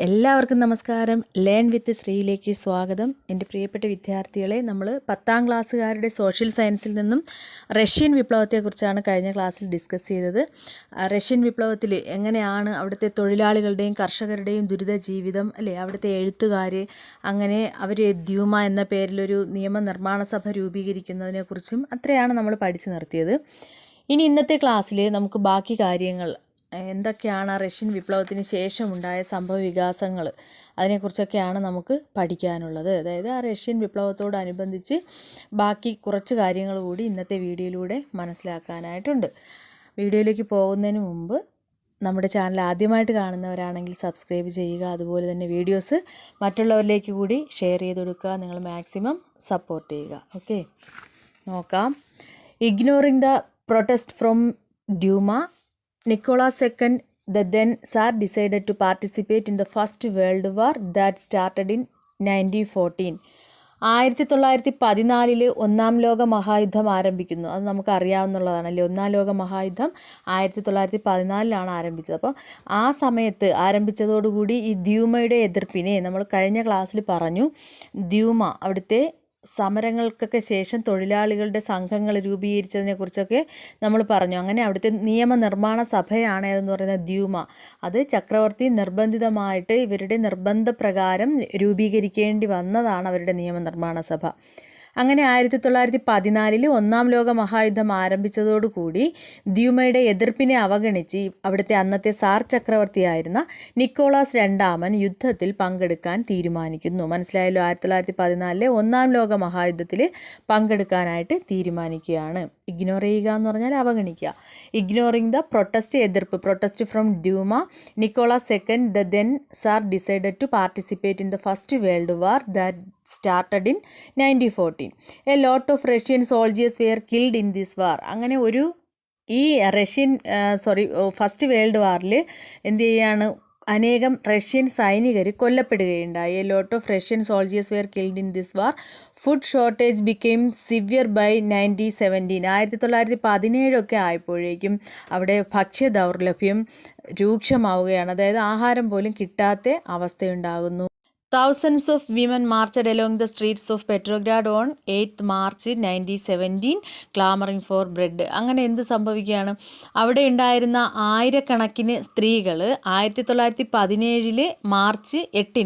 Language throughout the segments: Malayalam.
എല്ലാവർക്കും നമസ്കാരം. ലേൺ വിത്ത് ശ്രീയിലേക്ക് സ്വാഗതം. എൻ്റെ പ്രിയപ്പെട്ട വിദ്യാർത്ഥികളെ, നമ്മൾ 10ാം ക്ലാസ്സുകാരുടെ സോഷ്യൽ സയൻസിൽ നിന്നും റഷ്യൻ വിപ്ലവത്തെക്കുറിച്ചാണ് കഴിഞ്ഞ ക്ലാസ്സിൽ ഡിസ്കസ് ചെയ്തത്. റഷ്യൻ വിപ്ലവത്തിൽ എങ്ങനെയാണ് അവിടുത്തെ തൊഴിലാളികളുടെയും കർഷകരുടെയും ദുരിത ജീവിതം, അല്ലേ, അവിടുത്തെ എഴുത്തുകാർ, അങ്ങനെ അവർ ദ്യൂമ എന്ന പേരിലൊരു നിയമനിർമ്മാണ സഭ രൂപീകരിക്കുന്നതിനെക്കുറിച്ചും അത്രയാണ് നമ്മൾ പഠിച്ചു നിർത്തിയത്. ഇനി ഇന്നത്തെ ക്ലാസ്സിൽ നമുക്ക് ബാക്കി കാര്യങ്ങൾ എന്തൊക്കെയാണ് റഷ്യൻ വിപ്ലവത്തിന് ശേഷമുണ്ടായ സംഭവ വികാസങ്ങൾ, അതിനെക്കുറിച്ചൊക്കെയാണ് നമുക്ക് പഠിക്കാനുള്ളത്. അതായത് ആ റഷ്യൻ വിപ്ലവത്തോടനുബന്ധിച്ച് ബാക്കി കുറച്ച് കാര്യങ്ങൾ കൂടി ഇന്നത്തെ വീഡിയോയിലൂടെ മനസ്സിലാക്കാനായിട്ടുണ്ട്. വീഡിയോയിലേക്ക് പോകുന്നതിന് മുമ്പ് നമ്മുടെ ചാനൽ ആദ്യമായിട്ട് കാണുന്നവരാണെങ്കിൽ സബ്സ്ക്രൈബ് ചെയ്യുക. അതുപോലെ തന്നെ വീഡിയോസ് മറ്റുള്ളവരിലേക്ക് കൂടി ഷെയർ ചെയ്ത് കൊടുക്കുക. നിങ്ങൾ മാക്സിമം സപ്പോർട്ട് ചെയ്യുക. ഓക്കെ, നോക്കാം. Ignoring the protest from Duma, Nicholas II, the then Tsar, decided to participate in the First World War that started in 1914. 1914 ഒന്നാം ലോക മഹായുദ്ധം ആരംഭിക്കുന്നു. അത് നമുക്ക് അറിയാവുന്നതാണല്ലേ. ഒന്നാം ലോക മഹായുദ്ധം 1914 ആരംഭിച്ചത്. അപ്പോൾ ആ സമയത്ത് ആരംഭിച്ചതോടുകൂടി ഈ ദ്യൂമയുടെ എതിർപ്പിനെ നമ്മൾ കഴിഞ്ഞ ക്ലാസ്സിൽ പറഞ്ഞു. ദ്യൂമ അവിടുത്തെ സമരങ്ങൾക്കൊക്കെ ശേഷം തൊഴിലാളികളുടെ സംഘങ്ങൾ രൂപീകരിച്ചതിനെക്കുറിച്ചൊക്കെ നമ്മൾ പറഞ്ഞു. അങ്ങനെ അവിടുത്തെ നിയമനിർമ്മാണ സഭയാണ് ഏതെന്ന് പറയുന്നത് ദ്യൂമ. അത് ചക്രവർത്തി നിർബന്ധിതമായിട്ട് ഇവരുടെ നിർബന്ധപ്രകാരം രൂപീകരിക്കേണ്ടി വന്നതാണ് അവരുടെ നിയമനിർമ്മാണ സഭ. അങ്ങനെ 1914 ഒന്നാം ലോക മഹായുദ്ധം ആരംഭിച്ചതോടുകൂടി ദ്യൂമയുടെ എതിർപ്പിനെ അവഗണിച്ച് അവിടുത്തെ അന്നത്തെ സാർ ചക്രവർത്തിയായിരുന്ന നിക്കോളാസ് രണ്ടാമൻ യുദ്ധത്തിൽ പങ്കെടുക്കാൻ തീരുമാനിക്കുന്നു. മനസ്സിലായല്ലോ. 1914 ഒന്നാം ലോക മഹായുദ്ധത്തിൽ പങ്കെടുക്കാനായിട്ട് തീരുമാനിക്കുകയാണ്. ഇഗ്നോർ ചെയ്യുക എന്ന് പറഞ്ഞാൽ അവഗണിക്കുക. ഇഗ്നോറിംഗ് ദ പ്രൊട്ടസ്റ്റ്, എതിർപ്പ്. Protest from Duma, Nicholas second the then tsar decided to participate in the first world war that started in 1914. A lot of Russian soldiers were killed in this war. അങ്ങനെ ഈ റഷ്യൻ ഫസ്റ്റ് വേൾഡ് വാറിൽ എന്ത് ചെയ്യാണ്, അനേകം റഷ്യൻ സൈനികർ കൊല്ലപ്പെടുകയുണ്ടായി. A lot of Russian soldiers were killed in this war. Food shortage became severe by 1917. 1917 ആയപ്പോഴേക്കും അവിടെ ഭക്ഷ്യ ദൗർലഭ്യം രൂക്ഷമാവുകയാണ്. അതായത് ആഹാരം പോലും കിട്ടാത്ത അവസ്ഥയുണ്ടാകുന്നു. Thousands of women marched along the streets of Petrograd on 8th March 1917, clamoring for bread. അങ്ങനെ എന്ത് സംഭവിക്കുകയാണ്, അവിടെ ഉണ്ടായിരുന്ന ആയിരക്കണക്കിന് സ്ത്രീകൾ 1917 മാർച്ച് 8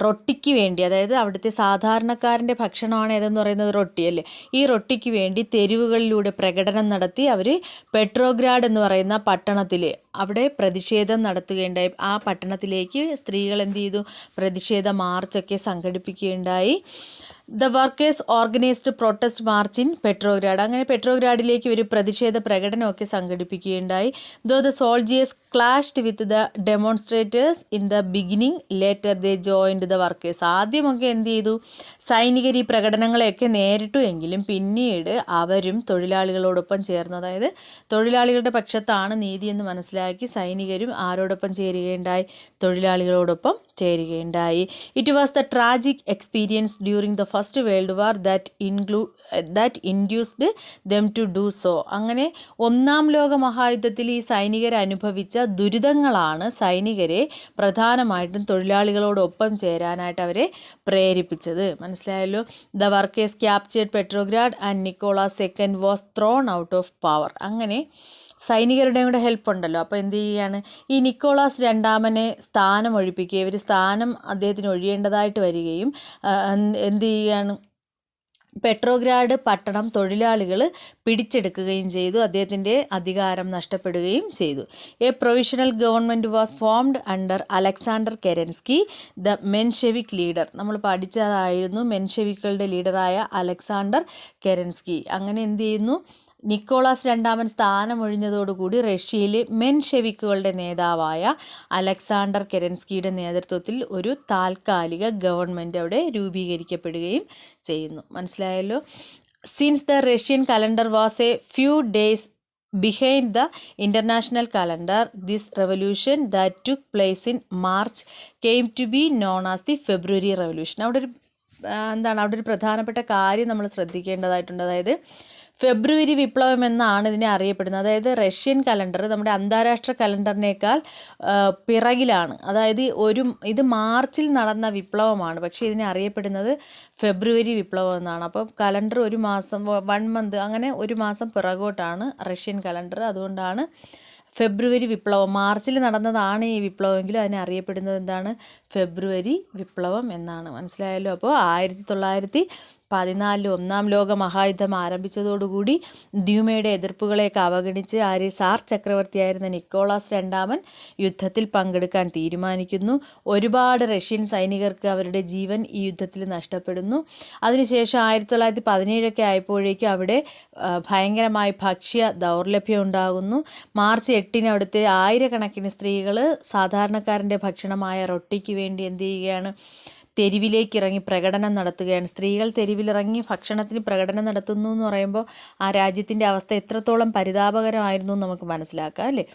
റൊട്ടിക്ക് വേണ്ടി, അതായത് അവിടുത്തെ സാധാരണക്കാരൻ്റെ ഭക്ഷണമാണ് ഏതെന്ന് പറയുന്നത് റൊട്ടി അല്ലേ, ഈ റൊട്ടിക്ക് വേണ്ടി തെരുവുകളിലൂടെ പ്രകടനം നടത്തി അവർ പെട്രോഗ്രാഡ് എന്ന് പറയുന്ന പട്ടണത്തിൽ അവിടെ പ്രതിഷേധം നടത്തുകയുണ്ടായി. ആ പട്ടണത്തിലേക്ക് സ്ത്രീകൾ എന്ത് ചെയ്തു, പ്രതിഷേധ മാർച്ചൊക്കെ സംഘടിപ്പിക്കുകയുണ്ടായി. The workers organised protest march in Petrograd. അങ്ങനെ പെട്രോഗ്രാഡിലേക്ക് ഒരു പ്രതിഷേധ പ്രകടനമൊക്കെ സംഘടിപ്പിക്കുകയുണ്ടായി. Though the soldiers clashed with the demonstrators in the beginning, later they joined the workers. ആദ്യമൊക്കെ എന്ത് ചെയ്തു, സൈനികർ ഈ പ്രകടനങ്ങളെയൊക്കെ നേരിട്ടു എങ്കിലും പിന്നീട് അവരും തൊഴിലാളികളോടൊപ്പം ചേർന്നു. അതായത് തൊഴിലാളികളുടെ പക്ഷത്താണ് നീതി എന്ന് മനസ്സിലാക്കി സൈനികരും ആരോടൊപ്പം ചേരുകയുണ്ടായി, തൊഴിലാളികളോടൊപ്പം ചേരുകയുണ്ടായി. It was the tragic experience during the first world war that induced them to do so. അങ്ങനെ ഒന്നാം ലോക മഹായുദ്ധത്തിൽ ഈ സൈനികർ അനുഭവിച്ച ദുരിതങ്ങളാണ് സൈനികരെ പ്രധാനമായിട്ടും തൊഴിലാളികളോടൊപ്പം ചേരാനായിട്ട് അവരെ പ്രേരിപ്പിച്ചത്. മനസ്സിലായല്ലോ. The workers captured Petrograd and Nicholas second was thrown out of power. അങ്ങനെ സൈനികരുടെ കൂടെ ഹെൽപ്പ് ഉണ്ടല്ലോ. അപ്പോൾ എന്ത് ചെയ്യുകയാണ്, ഈ നിക്കോളാസ് രണ്ടാമനെ സ്ഥാനം ഒഴിപ്പിക്കുക, ഇവർ സ്ഥാനം അദ്ദേഹത്തിന് ഒഴിയേണ്ടതായിട്ട് വരികയും എന്ത് ചെയ്യുകയാണ്, പെട്രോഗ്രാഡ് പട്ടണം തൊഴിലാളികൾ പിടിച്ചെടുക്കുകയും ചെയ്തു. അദ്ദേഹത്തിൻ്റെ അധികാരം നഷ്ടപ്പെടുകയും ചെയ്തു. A provisional government was formed under Alexander Kerensky, the Menshevik leader. നമ്മൾ പഠിച്ചതായിരുന്നു മെൻഷെവിക്കുകളുടെ ലീഡറായ അലക്സാണ്ടർ കെരൻസ്കി. അങ്ങനെ എന്ത് ചെയ്യുന്നു, നിക്കോളാസ് രണ്ടാമൻ സ്ഥാനമൊഴിഞ്ഞതോടുകൂടി റഷ്യയിലെ മെൻഷെവിക്കുകളുടെ നേതാവായ അലക്സാണ്ടർ കെരൻസ്കിയുടെ നേതൃത്വത്തിൽ ഒരു താൽക്കാലിക ഗവൺമെൻറ് അവിടെ രൂപീകരിക്കപ്പെടുകയും ചെയ്യുന്നു. മനസ്സിലായല്ലോ. Since the Russian calendar was A few days behind the international calendar, this revolution that took place in March came to be known as the February Revolution. അവിടെ ഒരു പ്രധാനപ്പെട്ട കാര്യം നമ്മൾ ശ്രദ്ധിക്കേണ്ടതായിട്ടുണ്ട്. അതായത് ഫെബ്രുവരി വിപ്ലവം എന്നാണ് ഇതിനെ അറിയപ്പെടുന്നത്. അതായത് റഷ്യൻ കലണ്ടർ നമ്മുടെ അന്താരാഷ്ട്ര കലണ്ടറിനേക്കാൾ പിറകിലാണ്. അതായത് ഇത് മാർച്ചിൽ നടന്ന വിപ്ലവമാണ്, പക്ഷേ ഇതിനെ അറിയപ്പെടുന്നത് ഫെബ്രുവരി വിപ്ലവം എന്നാണ്. അപ്പം കലണ്ടർ ഒരു മാസം 1 മന്ത് അങ്ങനെ ഒരു മാസം പിറകോട്ടാണ് റഷ്യൻ കലണ്ടർ. അതുകൊണ്ടാണ് ഫെബ്രുവരി വിപ്ലവം, മാർച്ചിൽ നടന്നതാണ് ഈ വിപ്ലവമെങ്കിലും അതിനെ അറിയപ്പെടുന്നത് എന്താണ്? ഫെബ്രുവരി വിപ്ലവം എന്നാണ്. മനസ്സിലായല്ലോ? അപ്പോൾ 1914 ഒന്നാം ലോക മഹായുദ്ധം ആരംഭിച്ചതോടുകൂടി ദ്യൂമയുടെ എതിർപ്പുകളെയൊക്കെ അവഗണിച്ച് സാർ ചക്രവർത്തിയായിരുന്ന നിക്കോളാസ് രണ്ടാമൻ യുദ്ധത്തിൽ പങ്കെടുക്കാൻ തീരുമാനിക്കുന്നു. ഒരുപാട് റഷ്യൻ സൈനികർക്ക് അവരുടെ ജീവൻ ഈ യുദ്ധത്തിൽ നഷ്ടപ്പെടുന്നു. അതിനുശേഷം 1917 ആയപ്പോഴേക്കും അവിടെ ഭയങ്കരമായ ഭക്ഷ്യ ദൗർലഭ്യം ഉണ്ടാകുന്നു. മാർച്ച് 8 അവിടുത്തെ ആയിരക്കണക്കിന് സ്ത്രീകൾ സാധാരണക്കാരൻ്റെ ഭക്ഷണമായ റൊട്ടിക്ക് വേണ്ടി എന്ത് ചെയ്യുകയാണ്? തെരുവിലേക്ക് ഇറങ്ങി പ്രകടനം നടത്തുകയാണ്. സ്ത്രീകൾ തെരുവിലിറങ്ങി ഭക്ഷണത്തിന് പ്രകടനം നടത്തുന്നു എന്ന് പറയുമ്പോൾ ആ രാജ്യത്തിൻ്റെ അവസ്ഥ എത്രത്തോളം പരിതാപകരമായിരുന്നു എന്ന് നമുക്ക് മനസ്സിലാക്കാം അല്ലേ?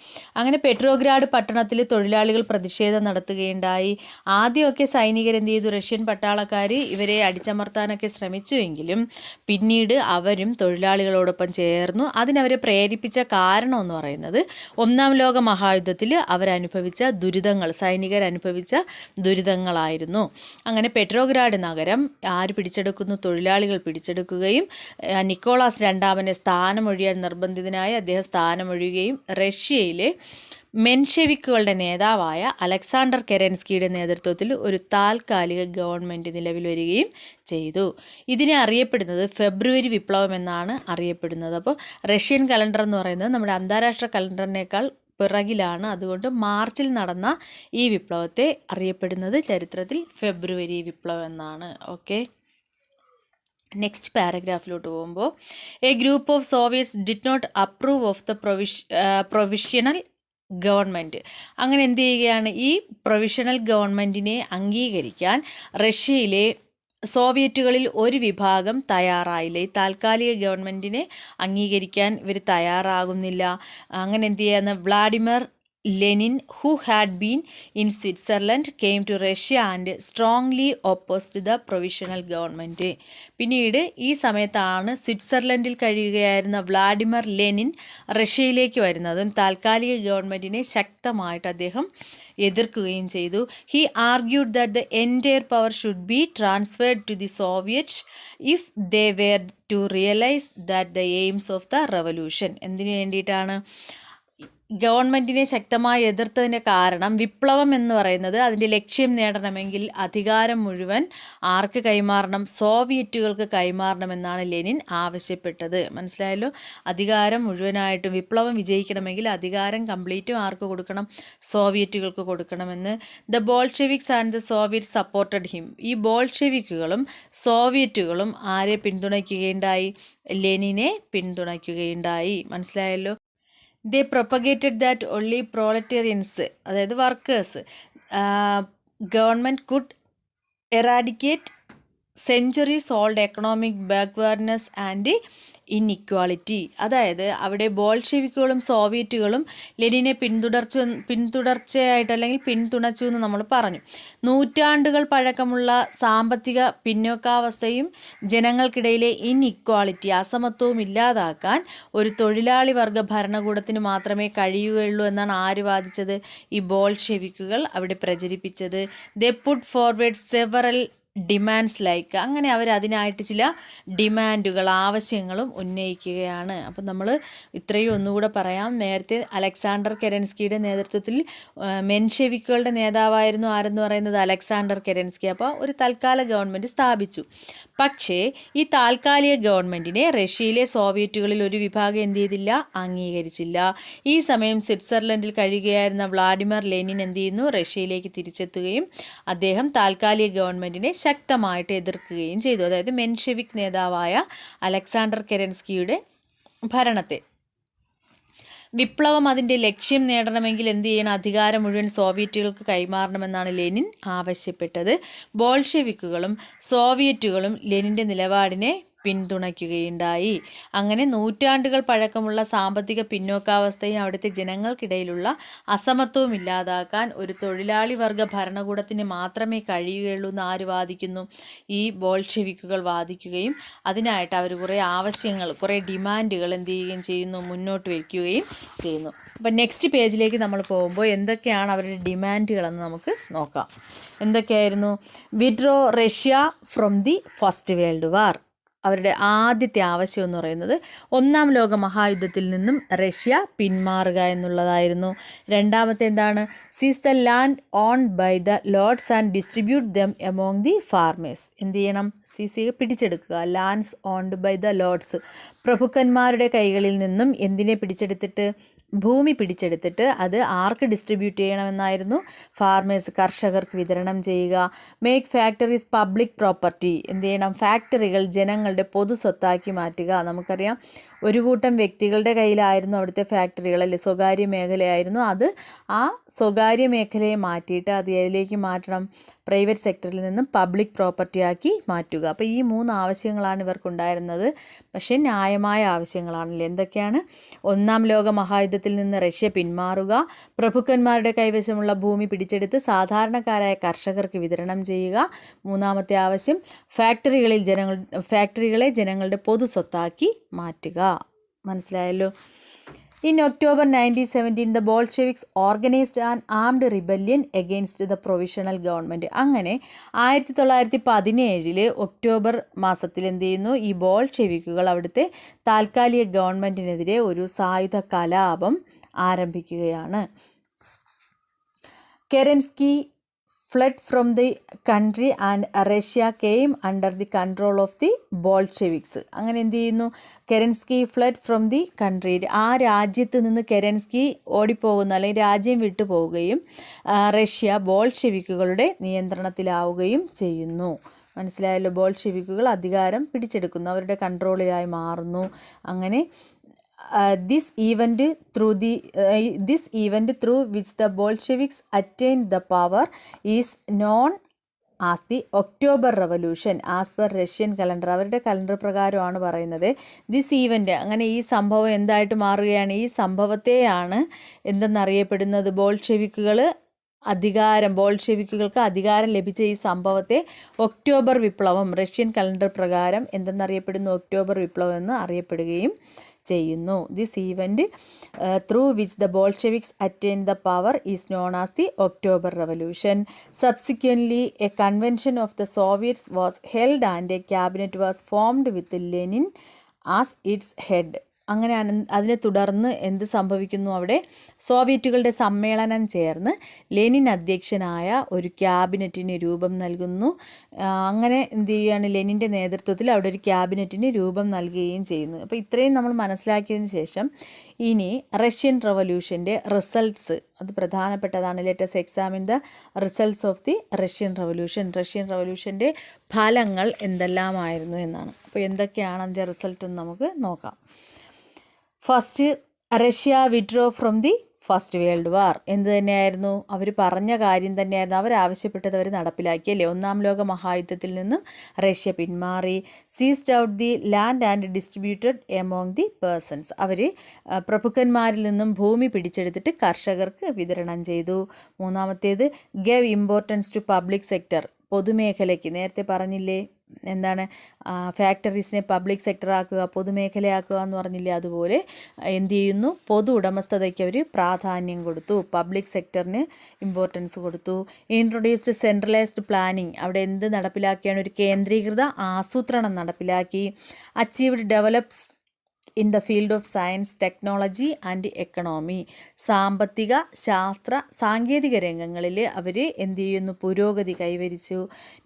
അങ്ങനെ പെട്രോഗ്രാഡ് പട്ടണത്തിൽ തൊഴിലാളികൾ പ്രതിഷേധം നടത്തുകയുണ്ടായി. ആദ്യമൊക്കെ സൈനികർ എന്ത് ചെയ്തു? റഷ്യൻ പട്ടാളക്കാർ ഇവരെ അടിച്ചമർത്താനൊക്കെ ശ്രമിച്ചുവെങ്കിലും പിന്നീട് അവരും തൊഴിലാളികളോടൊപ്പം ചേർന്നു. അതിനവരെ പ്രേരിപ്പിച്ച കാരണം എന്ന് പറയുന്നത് ഒന്നാം ലോക മഹായുദ്ധത്തിൽ അവരനുഭവിച്ച ദുരിതങ്ങൾ, സൈനികരനുഭവിച്ച ദുരിതങ്ങളായിരുന്നു. അങ്ങനെ പെട്രോഗ്രാഡ് നഗരം ആര് പിടിച്ചെടുക്കുന്നു? തൊഴിലാളികൾ പിടിച്ചെടുക്കുകയും നിക്കോളാസ് രണ്ടാമനെ സ്ഥാനമൊഴിയാൻ നിർബന്ധിതനായി അദ്ദേഹം സ്ഥാനമൊഴിയുകയും റഷ്യയിലെ മെൻഷെവിക്കുകളുടെ നേതാവായ അലക്സാണ്ടർ കെരൻസ്കിയുടെ നേതൃത്വത്തിൽ ഒരു താൽക്കാലിക ഗവൺമെൻറ് നിലവിൽ വരികയും ചെയ്തു. ഇതിനെ അറിയപ്പെടുന്നത് ഫെബ്രുവരി വിപ്ലവം എന്നാണ് അറിയപ്പെടുന്നത്. അപ്പോൾ റഷ്യൻ കലണ്ടർ എന്ന് പറയുന്നത് നമ്മുടെ അന്താരാഷ്ട്ര കലണ്ടറിനേക്കാൾ പിറകിലാണ്. അതുകൊണ്ട് മാർച്ചിൽ നടന്ന ഈ വിപ്ലവത്തെ അറിയപ്പെടുന്നത് ചരിത്രത്തിൽ ഫെബ്രുവരി വിപ്ലവം എന്നാണ്. ഓക്കെ, നെക്സ്റ്റ് പാരഗ്രാഫിലോട്ട് പോകുമ്പോൾ a group of Soviets did not approve of the provisional government. അങ്ങനെ എന്ത് ചെയ്യുകയാണ്? ഈ പ്രൊവിഷണൽ ഗവൺമെൻറ്റിനെ അംഗീകരിക്കാൻ റഷ്യയിലെ സോവിയറ്റുകളിൽ ഒരു വിഭാഗം തയ്യാറായില്ല. ഈ താൽക്കാലിക ഗവൺമെൻറ്റിനെ അംഗീകരിക്കാൻ ഇവർ തയ്യാറാകുന്നില്ല. അങ്ങനെ എന്ത് ചെയ്യാന്ന്? Vladimir Lenin, who had been in Switzerland, came to Russia and strongly opposed the provisional government. പിന്നീട് ഈ സമയത്താണ് സ്വിറ്റ്സർലൻഡിൽ കഴിയുകയായിരുന്ന വ്ളാഡിമിർ ലെനിൻ റഷ്യയിലേക്ക് വരുന്നതും താൽക്കാലിക ഗവൺമെൻറ്റിനെ ശക്തമായിട്ട് അദ്ദേഹം എതിർക്കുകയും ചെയ്തു. He argued that the entire power should be transferred to the soviets if they were to realise that the aims of the revolution. എന്തിനു വേണ്ടിയിട്ടാണ്? ഗവൺമെൻറ്റിനെ ശക്തമായി എതിർത്തതിൻ്റെ കാരണം വിപ്ലവം എന്ന് പറയുന്നത് അതിൻ്റെ ലക്ഷ്യം നേടണമെങ്കിൽ അധികാരം മുഴുവൻ ആർക്ക് കൈമാറണം? സോവിയറ്റുകൾക്ക് കൈമാറണമെന്നാണ് ലെനിൻ ആവശ്യപ്പെട്ടത്. മനസ്സിലായല്ലോ? അധികാരം മുഴുവനായിട്ടും വിപ്ലവം വിജയിക്കണമെങ്കിൽ അധികാരം കംപ്ലീറ്റും ആർക്ക് കൊടുക്കണം? സോവിയറ്റുകൾക്ക് കൊടുക്കണമെന്ന്. The Bolsheviks and the Soviet supported him. ഈ ബോൾഷെവിക്കുകളും സോവിയറ്റുകളും ആരെ പിന്തുണയ്ക്കുകയുണ്ടായി? ലെനിനെ പിന്തുണയ്ക്കുകയുണ്ടായി. മനസ്സിലായല്ലോ? They propagated that only proletarians, അതായത് workers, government could eradicate centuries old economic backwardness and inequality. അതായത് അവിടെ ബോൾഷെവിക്കുകളും സോവിയറ്റുകളും ലെനിനെ പിന്തുടർച്ചയായിട്ട് അല്ലെങ്കിൽ പിന്തുണച്ചു എന്ന് നമ്മൾ പറഞ്ഞു. നൂറ്റാണ്ടുകൾ പഴക്കമുള്ള സാമ്പത്തിക പിന്നോക്കാവസ്ഥയും ജനങ്ങൾക്കിടയിലെ ഇൻഇക്വാളിറ്റി, അസമത്വവും ഇല്ലാതാക്കാൻ ഒരു തൊഴിലാളി വർഗ ഭരണകൂടത്തിന് മാത്രമേ കഴിയുകയുള്ളൂ എന്നാണ് ആര് വാദിച്ചത്? ഈ ബോൾഷെവിക്കുകൾ അവിടെ പ്രചരിപ്പിച്ചത്. They put forward several demands like, അങ്ങനെ അവർ അതിനായിട്ട് ചില ഡിമാൻഡുകൾ, ആവശ്യങ്ങളും ഉന്നയിക്കുകയാണ്. അപ്പം നമ്മൾ ഇത്രയും ഒന്നുകൂടെ പറയാം. നേരത്തെ അലക്സാണ്ടർ കെരൻസ്കിയുടെ നേതൃത്വത്തിൽ മെൻഷെവിക്കുകളുടെ നേതാവായിരുന്നു ആരെന്ന് പറയുന്നത്? Alexander Kerensky. അപ്പോൾ ഒരു തൽക്കാല ഗവൺമെൻറ് സ്ഥാപിച്ചു. പക്ഷേ ഈ താൽക്കാലിക ഗവൺമെൻറ്റിനെ റഷ്യയിലെ സോവിയറ്റുകളിൽ ഒരു വിഭാഗം എന്ത് ചെയ്തില്ല? അംഗീകരിച്ചില്ല. ഈ സമയം സ്വിറ്റ്സർലൻഡിൽ കഴിയുകയായിരുന്ന വ്ളാഡിമിർ ലെനിൻ എന്ത് ചെയ്യുന്നു? റഷ്യയിലേക്ക് തിരിച്ചെത്തുകയും അദ്ദേഹം താൽക്കാലിക ഗവൺമെൻറ്റിനെ ശക്തമായിട്ട് എതിർക്കുകയും ചെയ്തു. അതായത് മെൻഷെവിക് നേതാവായ അലക്സാണ്ടർ കെരൻസ്കിയുടെ ഭരണത്തെ. വിപ്ലവം അതിൻ്റെ ലക്ഷ്യം നേടണമെങ്കിൽ എന്ത് ചെയ്യണം? അധികാരം മുഴുവൻ സോവിയറ്റുകൾക്ക് കൈമാറണമെന്നാണ് ലെനിൻ ആവശ്യപ്പെട്ടത്. ബോൾഷെവിക്കുകളും സോവിയറ്റുകളും ലെനിൻ്റെ നിലപാടിനെ പിന്തുണയ്ക്കുകയുണ്ടായി. അങ്ങനെ നൂറ്റാണ്ടുകൾ പഴക്കമുള്ള സാമ്പത്തിക പിന്നോക്കാവസ്ഥയും അവിടുത്തെ ജനങ്ങൾക്കിടയിലുള്ള അസമത്വവും ഇല്ലാതാക്കാൻ ഒരു തൊഴിലാളി വർഗ ഭരണകൂടത്തിന് മാത്രമേ കഴിയുകയുള്ളൂ എന്ന് ആര് വാദിക്കുന്നു? ഈ ബോൾഷെവിക്കുകൾ വാദിക്കുകയും അതിനായിട്ട് അവർ കുറേ ആവശ്യങ്ങൾ, കുറേ ഡിമാൻഡുകൾ എന്ത് ചെയ്യുകയും ചെയ്യുന്നു, മുന്നോട്ട് വയ്ക്കുകയും ചെയ്യുന്നു. അപ്പം നെക്സ്റ്റ് പേജിലേക്ക് നമ്മൾ പോകുമ്പോൾ എന്തൊക്കെയാണ് അവരുടെ ഡിമാൻഡുകളെന്ന് നമുക്ക് നോക്കാം. എന്തൊക്കെയായിരുന്നു? Withdraw Russia from the first world വാർ. അവരുടെ ആദ്യത്തെ ആവശ്യം എന്ന് പറയുന്നത് ഒന്നാം ലോക മഹായുദ്ധത്തിൽ നിന്നും റഷ്യ പിന്മാറുക എന്നുള്ളതായിരുന്നു. രണ്ടാമത്തെ എന്താണ്? Seize the land own by the lords and distribute them among the farmers. എന്ത് ചെയ്യണം? പിടിച്ചെടുക്കുക. Lands owned by the lords, പ്രഭുക്കന്മാരുടെ കൈകളിൽ നിന്നും എന്തിനെ പിടിച്ചെടുത്തിട്ട്? ഭൂമി പിടിച്ചെടുത്തിട്ട് അത് ആർക്ക് ഡിസ്ട്രിബ്യൂട്ട് ചെയ്യണമെന്നായിരുന്നു? ഫാർമേഴ്സ്, കർഷകർക്ക് വിതരണം ചെയ്യുക. Make factories public property. എന്ത് ചെയ്യണം? ഫാക്ടറികൾ ജനങ്ങളുടെ പൊതു സ്വത്താക്കി മാറ്റുക. നമുക്കറിയാം ഒരു കൂട്ടം വ്യക്തികളുടെ കയ്യിലായിരുന്നു അവിടുത്തെ ഫാക്ടറികൾ, അല്ലെ, സ്വകാര്യ മേഖലയായിരുന്നു അത്. ആ സ്വകാര്യ മേഖലയെ മാറ്റിയിട്ട് അത് ഏതിലേക്ക് മാറ്റണം? പ്രൈവറ്റ് സെക്ടറിൽ നിന്നും പബ്ലിക് പ്രോപ്പർട്ടി ആക്കി മാറ്റുക. അപ്പോൾ ഈ 3 ആവശ്യങ്ങളാണ് ഇവർക്കുണ്ടായിരുന്നത്. പക്ഷേ ന്യായമായ ആവശ്യങ്ങളാണല്ലേ. എന്തൊക്കെയാണ്? ഒന്നാം ലോക മഹായുദ്ധത്തിൽ നിന്ന് റഷ്യ പിന്മാറുക, പ്രഭുക്കന്മാരുടെ കൈവശമുള്ള ഭൂമി പിടിച്ചെടുത്ത് സാധാരണക്കാരായ കർഷകർക്ക് വിതരണം ചെയ്യുക. മൂന്നാമത്തെ ആവശ്യം ഫാക്ടറികളെ ജനങ്ങളുടെ പൊതു സ്വത്താക്കി മാറ്റുക. മനസ്സിലായല്ലോ. In October 1917, the Bolsheviks organized an armed rebellion against the provisional government. അങ്ങനെ 1917 ഒക്ടോബർ മാസത്തിൽ എന്ത് ചെയ്യുന്നു? ഈ ബോൾഷെവിക്കുകൾ അവിടുത്തെ താൽക്കാലിക ഗവൺമെൻറ്റിനെതിരെ ഒരു സായുധ കലാപം ആരംഭിക്കുകയാണ്. Kerensky fled from the country and Russia came under the control of the Bolsheviks. അങ്ങനെ എന്ത് ചെയ്യുന്നു? Kerensky flood from the country. ആ രാജ്യത്ത് നിന്ന് കെരൻസ്കി ഓടിപ്പോകുന്നു, അല്ലെങ്കിൽ രാജ്യം വിട്ടു പോവുകയും റഷ്യ ബോൾഷെവിക്കുകളുടെ നിയന്ത്രണത്തിലാവുകയും ചെയ്യുന്നു. മനസ്സിലായല്ലോ. ബോൾഷെവിക്കുകൾ അധികാരം പിടിച്ചെടുക്കുന്നു, അവരുടെ കൺട്രോളിലായി മാറുന്നു. അങ്ങനെ this event through which the Bolsheviks attained the power is known as the October Revolution as per Russian calendar. അവരുടെ കലണ്ടർ പ്രകാരമാണ് പറയുന്നത്. ദിസ് ഈവൻ്റ്, അങ്ങനെ ഈ സംഭവം എന്തായിട്ട് മാറുകയാണ്? ഈ സംഭവത്തെയാണ് എന്തെന്നറിയപ്പെടുന്നത്? ബോൾഷെവിക്കുകൾക്ക് അധികാരം ലഭിച്ച ഈ സംഭവത്തെ ഒക്ടോബർ വിപ്ലവം, റഷ്യൻ കലണ്ടർ പ്രകാരം എന്തെന്നറിയപ്പെടുന്നു? ഒക്ടോബർ വിപ്ലവം എന്ന് അറിയപ്പെടുകയും ചെയ്യുന്നു. This event through which the Bolsheviks attained the power is known as the October revolution. Subsequently A convention of the Soviets was held and A cabinet was formed with Lenin as it's head. അങ്ങനെ അതിനെ തുടർന്ന് എന്ത് സംഭവിക്കുന്നു? അവിടെ സോവിയറ്റുകളുടെ സമ്മേളനം ചേർന്ന് ലെനിൻ അധ്യക്ഷനായ ഒരു ക്യാബിനറ്റിന് രൂപം നൽകുന്നു. അങ്ങനെ എന്ത് ചെയ്യുകയാണ്? ലെനിൻ്റെ നേതൃത്വത്തിൽ അവിടെ ഒരു ക്യാബിനറ്റിന് രൂപം നൽകുകയും ചെയ്യുന്നു. അപ്പോൾ ഇത്രയും നമ്മൾ മനസ്സിലാക്കിയതിന് ശേഷം ഇനി റഷ്യൻ റവല്യൂഷൻ്റെ റിസൾട്ട്സ്, അത് പ്രധാനപ്പെട്ടതാണ്. Let's examine the results of the Russian revolution. റഷ്യൻ റവല്യൂഷൻ്റെ ഫലങ്ങൾ എന്തെല്ലാമായിരുന്നു എന്നാണ്. അപ്പോൾ എന്തൊക്കെയാണ് അതിൻ്റെ റിസൾട്ട് എന്ന് നമുക്ക് നോക്കാം. First, Russia withdraw from the first world വാർ. എന്ത് തന്നെയായിരുന്നു? അവർ പറഞ്ഞ കാര്യം തന്നെയായിരുന്നു, അവരാവശ്യപ്പെട്ടത് അവർ നടപ്പിലാക്കി, അല്ലേ? ഒന്നാം ലോക മഹായുദ്ധത്തിൽ നിന്നും റഷ്യ പിന്മാറി. Seized out the land and distributed among the persons. അവർ പ്രഭുക്കന്മാരിൽ നിന്നും ഭൂമി പിടിച്ചെടുത്തിട്ട് കർഷകർക്ക് വിതരണം ചെയ്തു. മൂന്നാമത്തേത്, gave importance to public sector. പൊതുമേഖലയ്ക്ക്, നേരത്തെ പറഞ്ഞില്ലേ എന്താണ്? ഫാക്ടറീസിനെ പബ്ലിക് സെക്ടറാക്കുക, പൊതുമേഖലയാക്കുക എന്ന് പറഞ്ഞില്ലേ? അതുപോലെ എന്ത് ചെയ്യുന്നു? പൊതു ഉടമസ്ഥതയ്ക്ക് അവർ പ്രാധാന്യം കൊടുത്തു, പബ്ലിക് സെക്ടറിന് ഇമ്പോർട്ടൻസ് കൊടുത്തു. Introduced centralised planning. അവിടെ എന്ത് നടപ്പിലാക്കിയാണ്? ഒരു കേന്ദ്രീകൃത ആസൂത്രണം നടപ്പിലാക്കി. Achieved develops in the field of science, technology and economy. സാമ്പത്തിക, ശാസ്ത്ര, സാങ്കേതിക രംഗങ്ങളിൽ അവർ എന്ത് ചെയ്യുന്നു? പുരോഗതി കൈവരിച്ചു.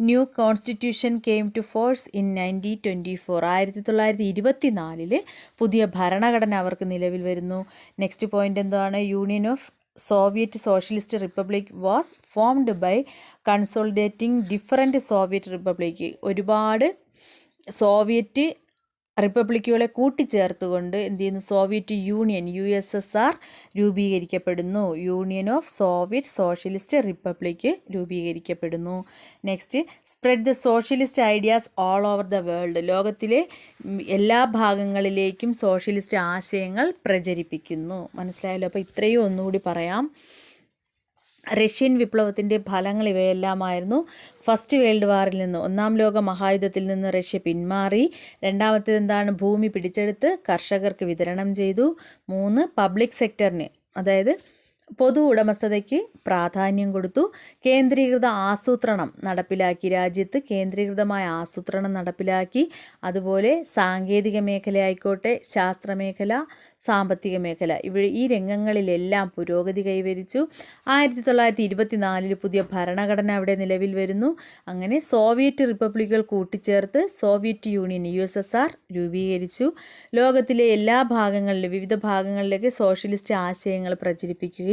New constitution came to force in 1924. 1924 പുതിയ ഭരണഘടന അവർക്ക് നിലവിൽ വരുന്നു. നെക്സ്റ്റ് പോയിൻ്റ് എന്താണ്? Union of Soviet Socialist Republic was formed by consolidating different Soviet republic. ഒരുപാട് സോവിയറ്റ് റിപ്പബ്ലിക്കുകളെ കൂട്ടിച്ചേർത്തുകൊണ്ട് എന്ത് ചെയ്യുന്നു, സോവിയറ്റ് യൂണിയൻ USSR രൂപീകരിക്കപ്പെടുന്നു. Union of Soviet Socialist Republic രൂപീകരിക്കപ്പെടുന്നു. Next, spread the socialist ideas all over the world. ലോകത്തിലെ എല്ലാ ഭാഗങ്ങളിലേക്കും സോഷ്യലിസ്റ്റ് ആശയങ്ങൾ പ്രചരിപ്പിക്കുന്നു. മനസ്സിലായല്ലോ? അപ്പോൾ ഇത്രയും ഒന്നുകൂടി പറയാം. റഷ്യൻ വിപ്ലവത്തിൻ്റെ ഫലങ്ങൾ ഇവയെല്ലാമായിരുന്നു. ഫസ്റ്റ് വേൾഡ് വാറിൽ നിന്ന്, ഒന്നാം ലോക മഹായുദ്ധത്തിൽ നിന്ന് റഷ്യ പിന്മാറി. രണ്ടാമത്തേത് എന്താണ്? ഭൂമി പിടിച്ചെടുത്ത് കർഷകർക്ക് വിതരണം ചെയ്തു. 3, പബ്ലിക് സെക്ടറിന്, അതായത് പൊതു ഉടമസ്ഥതയ്ക്ക് പ്രാധാന്യം കൊടുത്തു. കേന്ദ്രീകൃത ആസൂത്രണം നടപ്പിലാക്കി. രാജ്യത്ത് കേന്ദ്രീകൃതമായ ആസൂത്രണം നടപ്പിലാക്കി. അതുപോലെ സാങ്കേതിക മേഖലയായിക്കോട്ടെ, ശാസ്ത്രമേഖല, സാമ്പത്തിക മേഖല, ഈ രംഗങ്ങളിലെല്ലാം പുരോഗതി കൈവരിച്ചു. 1924 പുതിയ ഭരണഘടന അവിടെ നിലവിൽ വരുന്നു. അങ്ങനെ സോവിയറ്റ് റിപ്പബ്ലിക്കുകൾ കൂട്ടിച്ചേർത്ത് സോവിയറ്റ് യൂണിയൻ USSR രൂപീകരിച്ചു. ലോകത്തിലെ എല്ലാ ഭാഗങ്ങളിലും, വിവിധ ഭാഗങ്ങളിലേക്ക് സോഷ്യലിസ്റ്റ് ആശയങ്ങൾ പ്രചരിപ്പിക്കുകയും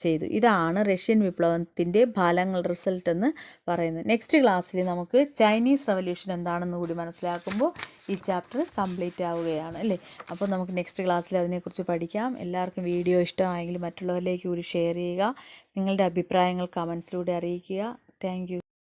ചെയ്തു. ഇതാണ് റഷ്യൻ വിപ്ലവത്തിൻ്റെ ഫലങ്ങൾ, റിസൾട്ട് എന്ന് പറയുന്നത്. നെക്സ്റ്റ് ക്ലാസ്സിൽ നമുക്ക് ചൈനീസ് റവല്യൂഷൻ എന്താണെന്ന് കൂടി മനസ്സിലാക്കുമ്പോൾ ഈ ചാപ്റ്റർ കംപ്ലീറ്റ് ആവുകയാണ് അല്ലേ. അപ്പോൾ നമുക്ക് നെക്സ്റ്റ് ക്ലാസ്സിൽ അതിനെക്കുറിച്ച് പഠിക്കാം. എല്ലാവർക്കും വീഡിയോ ഇഷ്ടമായെങ്കിൽ മറ്റുള്ളവരിലേക്ക് കൂടി ഷെയർ ചെയ്യുക. നിങ്ങളുടെ അഭിപ്രായങ്ങൾ കമൻസിലൂടെ അറിയിക്കുക. Thank you.